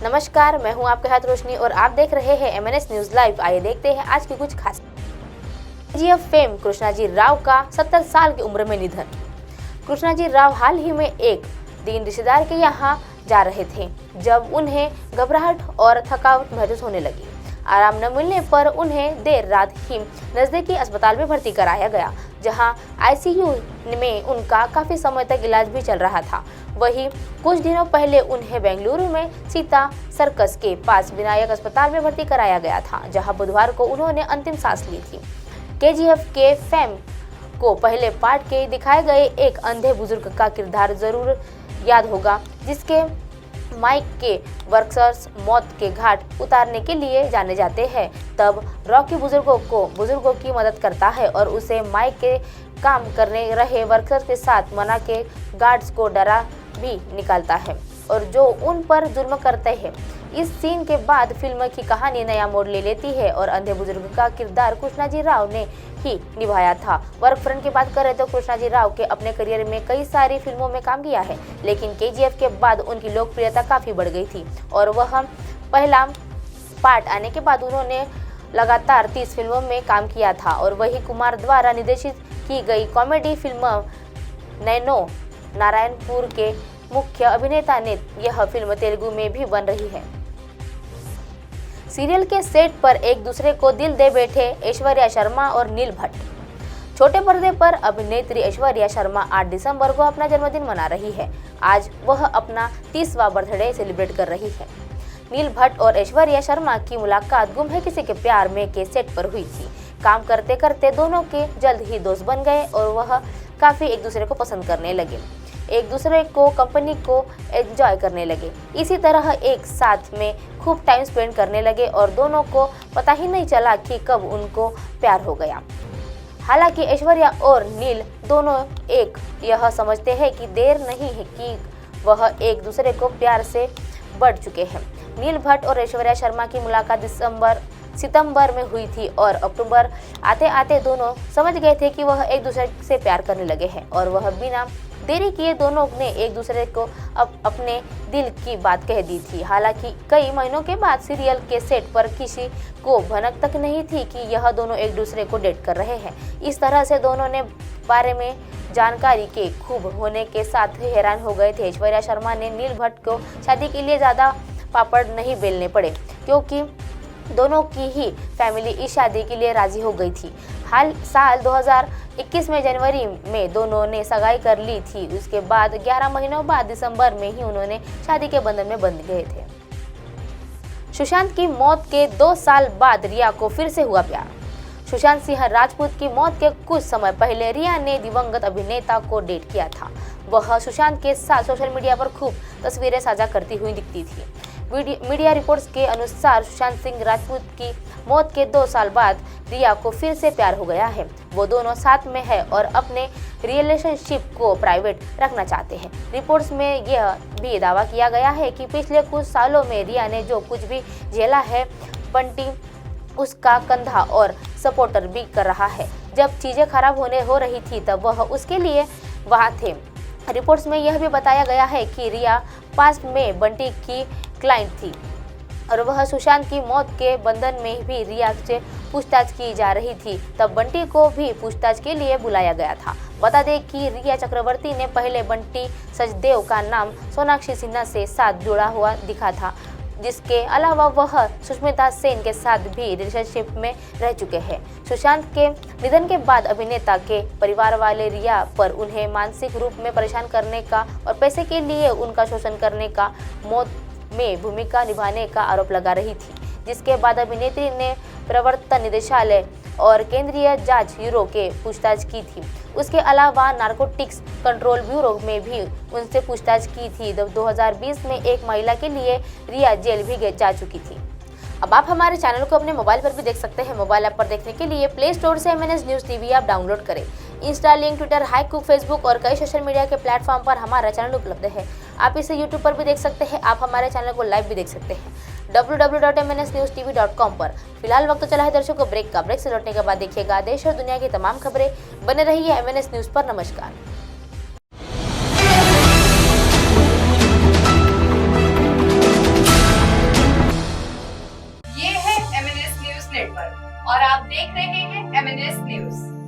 नमस्कार, मैं हूं आपके साथ रोशनी और आप देख रहे हैं एमएनएस न्यूज लाइव। आइए देखते हैं आज की कुछ खास। केजीएफ फेम कृष्णाजी राव का 70 साल की उम्र में निधन। कृष्णाजी राव हाल ही में एक दिन रिश्तेदार के यहां जा रहे थे जब उन्हें घबराहट और थकावट महसूस होने लगी। आराम न मिलने पर उन्हें देर रात ही नजदीकी अस्पताल में भर्ती कराया गया, जहां आईसीयू में उनका काफी समय तक इलाज भी चल रहा था। वहीं कुछ दिनों पहले उन्हें बेंगलुरु में सीता सर्कस के पास विनायक अस्पताल में भर्ती कराया गया था, जहां बुधवार को उन्होंने अंतिम सांस ली थी। केजीएफ के फेम को पहले पार्ट के दिखाए गए एक अंधे बुजुर्ग का किरदार जरूर याद होगा, जिसके माइक के वर्कर्स मौत के घाट उतारने के लिए जाने जाते हैं। तब रॉकी बुजुर्गों की मदद करता है और उसे माइक के काम करने रहे वर्कर्स के साथ मना के गार्ड्स को डरा भी निकालता है और जो उन पर जुल्म करते हैं। इस सीन के बाद फिल्म की कहानी नया मोड़ ले लेती है और अंधे बुजुर्ग का किरदार कृष्णाजी राव ने ही निभाया था। वर्क फ्रंट की बात करें तो कृष्णाजी राव के अपने करियर में कई सारी फिल्मों में काम किया है, लेकिन केजीएफ के बाद उनकी लोकप्रियता काफी बढ़ गई थी और वह पहला पार्ट आने के बाद उन्होंने लगातार 30 फिल्मों में काम किया था। और वही कुमार द्वारा निर्देशित की गई कॉमेडी फिल्म नैनो नारायणपुर के मुख्य अभिनेता ने यह फिल्म तेलुगु में भी बन रही है। सीरियल के सेट पर एक दूसरे को दिल दे बैठे ऐश्वर्या शर्मा और नील भट्ट। छोटे पर्दे पर अभिनेत्री ऐश्वर्या शर्मा 8 दिसंबर को अपना जन्मदिन मना रही है। आज वह अपना 30वां बर्थडे सेलिब्रेट कर रही है। नील भट्ट और ऐश्वर्या शर्मा की मुलाकात गुम है किसी के प्यार में के सेट पर हुई थी। काम करते करते दोनों के जल्द ही दोस्त बन गए और वह काफी एक दूसरे को पसंद करने लगे, एक दूसरे को कंपनी को एंजॉय करने लगे। इसी तरह एक साथ में खूब टाइम स्पेंड करने लगे और दोनों को पता ही नहीं चला कि कब उनको प्यार हो गया। हालांकि ऐश्वर्या और नील दोनों एक यह समझते हैं कि देर नहीं है कि वह एक दूसरे को प्यार से बढ़ चुके हैं। नील भट्ट और ऐश्वर्या शर्मा की मुलाकात सितंबर में हुई थी और अक्टूबर आते आते दोनों समझ गए थे कि वह एक दूसरे से प्यार करने लगे हैं और वह बिना देरी किए दोनों ने एक दूसरे को अपने दिल की बात कह दी थी। हालांकि कई महीनों के बाद सीरियल के सेट पर किसी को भनक तक नहीं थी कि यह दोनों एक दूसरे को डेट कर रहे हैं। इस तरह से दोनों ने बारे में जानकारी के खूब होने के साथ हैरान हो गए थे। ऐश्वर्या शर्मा ने नील भट्ट को शादी के लिए ज़्यादा पापड़ नहीं बेलने पड़े, क्योंकि दोनों की ही फैमिली इस शादी के लिए राजी हो गई थी। साल 2021 में जनवरी में दोनों ने सगाई कर ली थी। उसके बाद 11 महीनों बाद दिसंबर में ही उन्होंने शादी के बंधन में बंध गए थे। सुशांत की मौत के 2 साल बाद रिया को फिर से हुआ प्यार। सुशांत सिंह राजपूत की मौत के कुछ समय पहले रिया ने दिवंगत अभिनेता को डेट किया था। वह सुशांत के साथ सोशल मीडिया पर खूब तस्वीरें साझा करती हुई दिखती थी। मीडिया रिपोर्ट्स के अनुसार सुशांत सिंह राजपूत की मौत के 2 साल बाद रिया को फिर से प्यार हो गया है। वो दोनों साथ में है और अपने रिलेशनशिप को प्राइवेट रखना चाहते हैं। रिपोर्ट्स में यह भी दावा किया गया है कि पिछले कुछ सालों में रिया ने जो कुछ भी झेला है, बंटी उसका कंधा और सपोर्टर भी कर रहा है। जब चीज़ें खराब हो रही थी तब वह उसके लिए वहाँ थे। रिपोर्ट्स में यह भी बताया गया है कि रिया पास्ट में बंटी की क्लाइंट थी और वह सुशांत की मौत के बंधन में भी रिया से पूछताछ की जा रही थी। तब बंटी को भी पूछताछ के लिए बुलाया गया था। बता दें कि रिया चक्रवर्ती ने पहले बंटी सचदेव का नाम सोनाक्षी सिन्हा से साथ जुड़ा हुआ दिखा था। जिसके अलावा वह सुष्मिता सेन के साथ भी रिलेशनशिप में रह चुके हैं। सुशांत के निधन के बाद अभिनेता के परिवार वाले रिया पर उन्हें मानसिक रूप में परेशान करने का और पैसे के लिए उनका शोषण करने का, मौत में भूमिका निभाने का आरोप लगा रही थी। जिसके बाद अभिनेत्री ने प्रवर्तन निदेशालय और केंद्रीय जांच ब्यूरो के पूछताछ की थी। उसके अलावा नारकोटिक्स कंट्रोल ब्यूरो में भी उनसे पूछताछ की थी। 2020 में एक महिला के लिए रिया जेल भी जा चुकी थी। अब आप हमारे चैनल को अपने मोबाइल पर भी देख सकते हैं। मोबाइल ऐप पर देखने के लिए प्ले स्टोर से MNS news TV app download करें। इंस्टा, लिंक, ट्विटर, हाईकुक, फेसबुक और कई सोशल मीडिया के प्लेटफॉर्म पर हमारा चैनल उपलब्ध है। आप इसे यूट्यूब पर भी देख सकते हैं। आप हमारे चैनल को लाइव भी देख सकते हैं www.mnsnewstv.com पर। फिलहाल वक्त चला है दर्शकों ब्रेक का। ब्रेक से लौटने के बाद देखिएगा देश और दुनिया की तमाम खबरें। बने रहिए एमएनएस न्यूज़ पर। नमस्कार। देख रहे हैं MNS न्यूज।